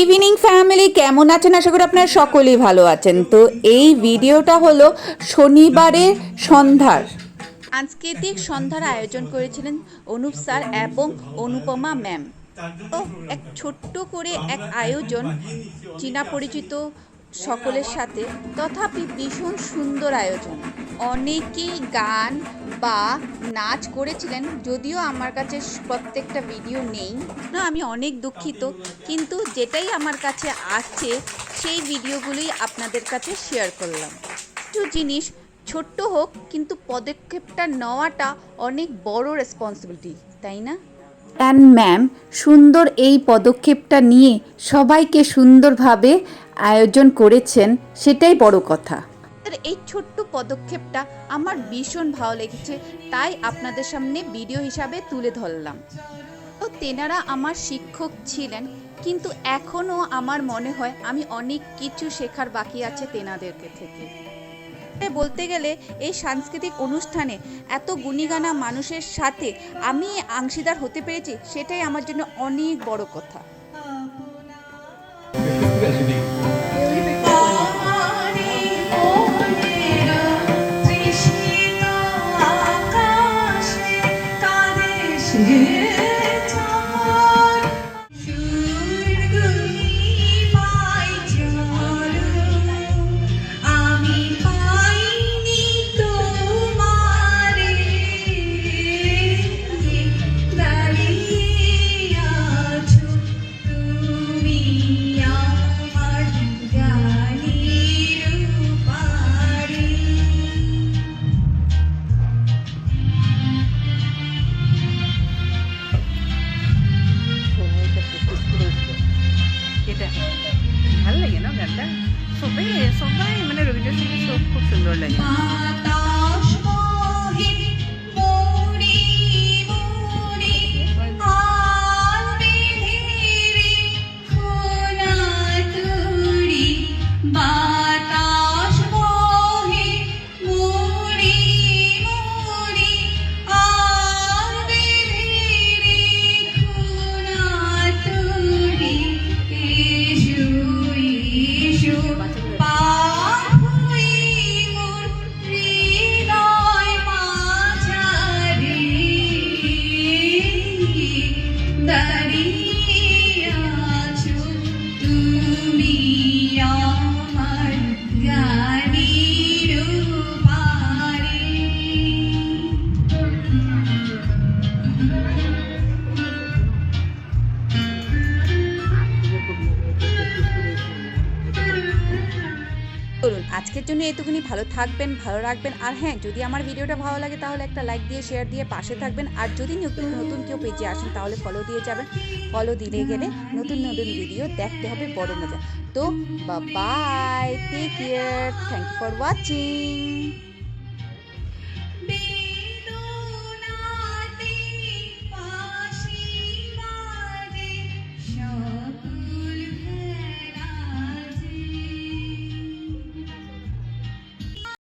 Evening family, কেমন আছেন? আশা করি আপনারা সকলেই ভালো আছেন। তো এই ভিডিওটা হলো শনিবারের সন্ধ্যার সাংস্কৃতিক সন্ধ্যার আয়োজন করেছিলেন অনুপ স্যার এবং অনুপমা ম্যাম। তো এক ছোট্ট করে এক আয়োজন, চীনা পরিচিত সকলের সাথে, তথাপি ভীষণ সুন্দর আয়োজন। অনেকেই গান বা নাচ করেছিলেন, যদিও আমার কাছে প্রত্যেকটা ভিডিও নেই না, আমি অনেক দুঃখিত, কিন্তু যেটাই আমার কাছে আছে সেই ভিডিওগুলোই আপনাদের কাছে শেয়ার করলাম। কিছু জিনিস ছোট্ট হোক, কিন্তু পদক্ষেপটা নেওয়াটা অনেক বড় রেসপন্সিবিলিটি, তাই না? অ্যান্ড ম্যাম সুন্দর এই পদক্ষেপটা নিয়ে সবাইকে সুন্দরভাবে আয়োজন করেছেন, সেটাই বড় কথা। এই ছোট্ট পদক্ষেপটা আমার ভীষণ ভালো লেগেছে, তাই আপনাদের সামনে ভিডিও হিসাবে তুলে ধরলাম। তো তেনারা আমার শিক্ষক ছিলেন, কিন্তু এখনও আমার মনে হয় আমি অনেক কিছু শেখার বাকি আছে তেনাদেরকে থেকে। বলতে গেলে এই সাংস্কৃতিক অনুষ্ঠানে এত গুণীগানা মানুষের সাথে আমি অংশীদার হতে পেরেছি, সেটাই আমার জন্য অনেক বড় কথা। ভালো লাগে না গানটা? সবাই সবাই মানে রবীন্দ্রসঙ্গীত সব খুব সুন্দর লাগে। চলুন আজকের জন্য এটুকুনি। ভালো থাকবেন, ভালো রাখবেন, আর হ্যাঁ, যদি আমার ভিডিওটা ভালো লাগে তাহলে একটা লাইক দিয়ে, শেয়ার দিয়ে পাশে থাকবেন। আর যদি নতুন কেউ পেজে আসেন তাহলে ফলো দিয়ে যাবেন। ফলো দিলে গেলে নতুন ভিডিও দেখতে হবে, বড় মজা। তো bye, take care, thank you for watching.